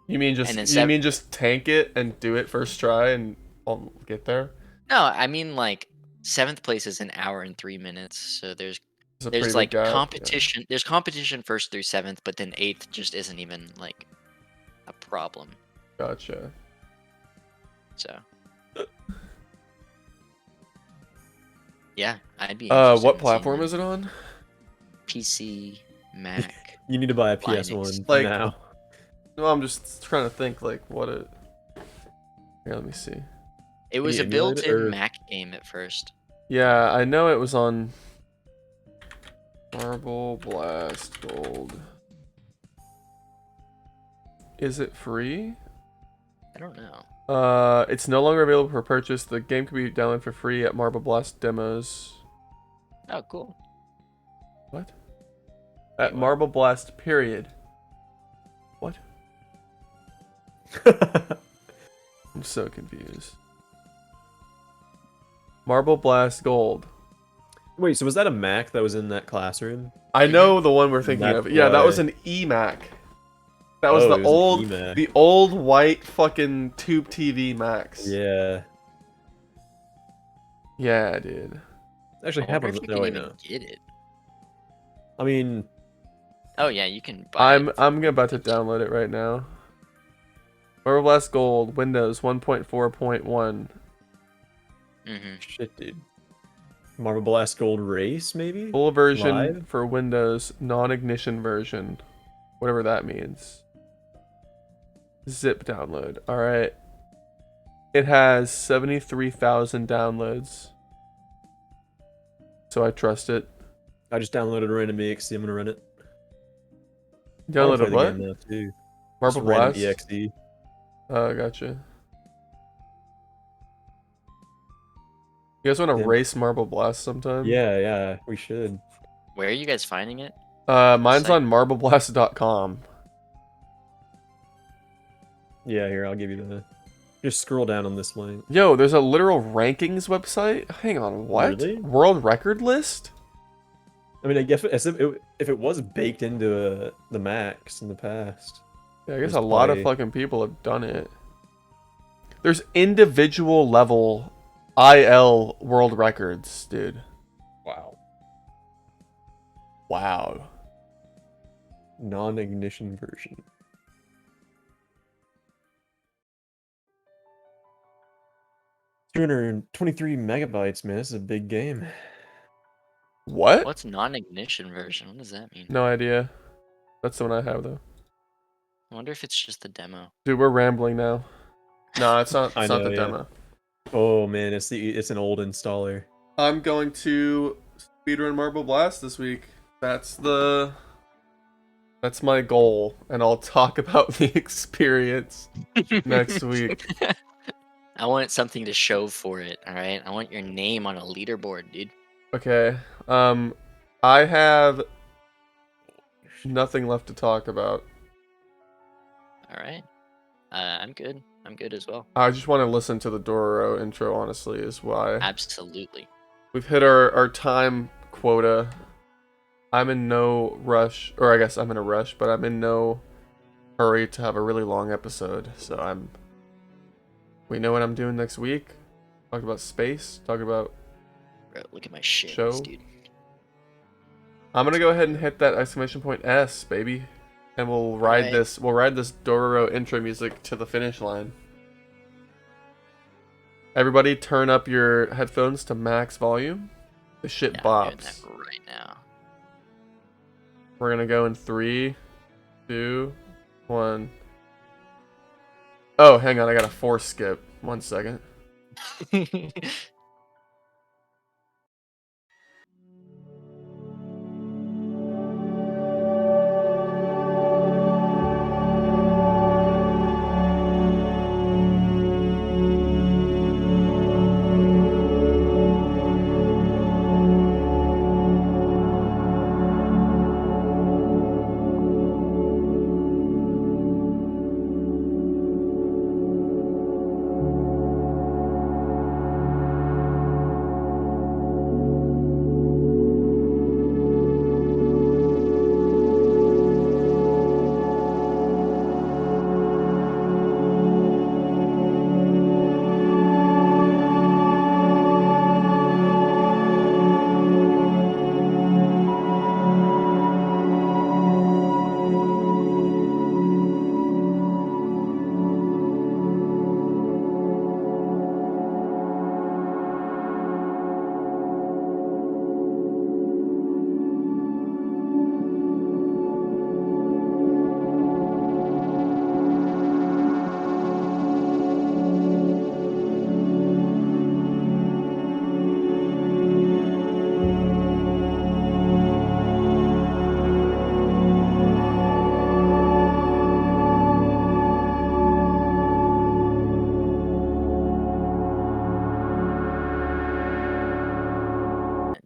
You mean And then just tank it and do it first try and I'll get there? no, I mean like 7th place is an hour and 3 minutes, so there's It's a pretty big like gap, yeah. competition. There's competition 1st through 7th, but then 8th just isn't even like a problem. Gotcha. So yeah, I'd be. What platform is it on? PC, Mac. You need to buy a Linux. PS1 Like- now. No, I'm just trying to think like what it. Here, let me see. It was you a emulate it, built-in or- Mac game at first. Yeah, I know it was on Marble Blast Gold. Is it free? I don't know. It's no longer available for purchase. The game can be downloaded for free at Marble Blast Demos. Oh, cool. What? Wait, At what? Marble Blast, period. What? I'm so confused. Marble Blast Gold. Wait, so was that a Mac that was in that classroom? I know the one we're thinking That's of. Yeah, that was why- an eMac. That was Oh, the it was an old, eMac. the old white fucking tube TV Macs. Yeah. Yeah, dude. Actually I have wonder one. if you No, can I even know. get it. I mean, Oh yeah, you can buy it. I'm about to download it right now. Marble Blast Gold, Windows 1.4.1. Mm-hmm. shit, dude. Marble Blast Gold Race, maybe? Full version Live? for Windows, non-ignition version. Whatever that means. Zip download. Alright. It has 73,000 downloads. So I trust it. I just downloaded a random EXE. I'm gonna run it. I want to play Downloaded the what? game now too. Marble Just random Blast? EXE. Oh, gotcha. You guys want to Yeah. race Marble Blast sometime? Yeah, we should. Where are you guys finding it? Mine's Site? on marbleblast.com. Yeah, here, I'll give you the. Just scroll down on this link. Yo, there's a literal rankings website? Hang on, what? Really? World record list? I mean, I guess if it was baked into the max in the past. Yeah, I guess Just a lot of play. fucking people have done it. There's individual level IL world records, dude. Wow. Wow. Non-ignition version. 223 megabytes, man. This is a big game. What? What's non-ignition version? What does that mean? No idea. That's the one I have, though. I wonder if it's just the demo. Dude, we're rambling now. No, it's not. I It's not know, the yeah. demo. Oh man, it's an old installer. I'm going to speedrun Marble Blast this week. That's my goal, and I'll talk about the experience next week. I want something to show for it, alright? I want your name on a leaderboard, dude. Okay. I have nothing left to talk about. Alright. I'm good. I'm good as well. I just want to listen to the Dororo intro, honestly, is why. Absolutely. We've hit our time quota. I'm in no rush, or I guess I'm in a rush, but I'm in no hurry to have a really long episode. So we know what I'm doing next week. Talk about space. Talk about. Bro, look at my shins, Show. dude. I'm gonna go ahead and hit that exclamation point S, baby, and we'll ride Alright. this. We'll ride this Dororo intro music to the finish line. Everybody, turn up your headphones to max volume. The shit Yeah, I'm doing bops. that right now. We're gonna go in 3, 2, 1. Oh, hang on, I got a force skip. 1 second.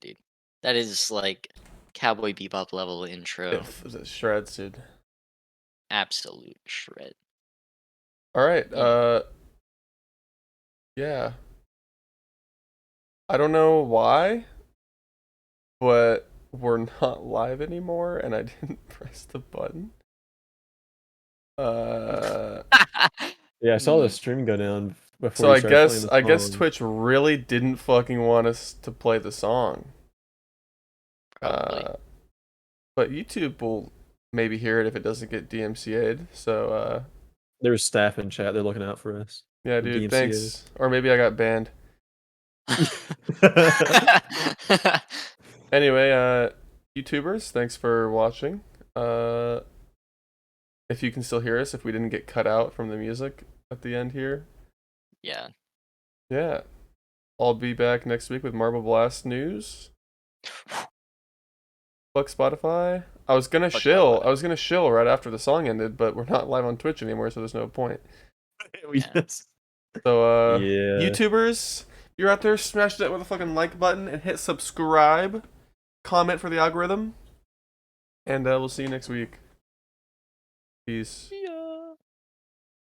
Dude. That is like Cowboy Bebop level intro. It shreds, dude. Absolute shred. Alright, yeah. I don't know why, but we're not live anymore, and I didn't press the button. Yeah, I saw the Mm, stream go down before So you I started playing guess the I guess song. Twitch really didn't fucking want us to play the song. Probably. But YouTube will maybe hear it if it doesn't get DMCA'd. So There's staff in chat. They're looking out for us. yeah, The dude, DMCA. thanks. Or maybe I got banned. Anyway, YouTubers, thanks for watching. If you can still hear us, if we didn't get cut out from the music at the end here. Yeah. Yeah. I'll be back next week with Marble Blast news. Fuck Spotify. I was gonna Fuck shill. all I was gonna shill right after the song ended, but we're not live on Twitch anymore, so there's no point. We Yeah. just So, yeah. YouTubers, you're out there, smash that with a fucking like button and hit subscribe. Comment for the algorithm. And we'll see you next week. Peace.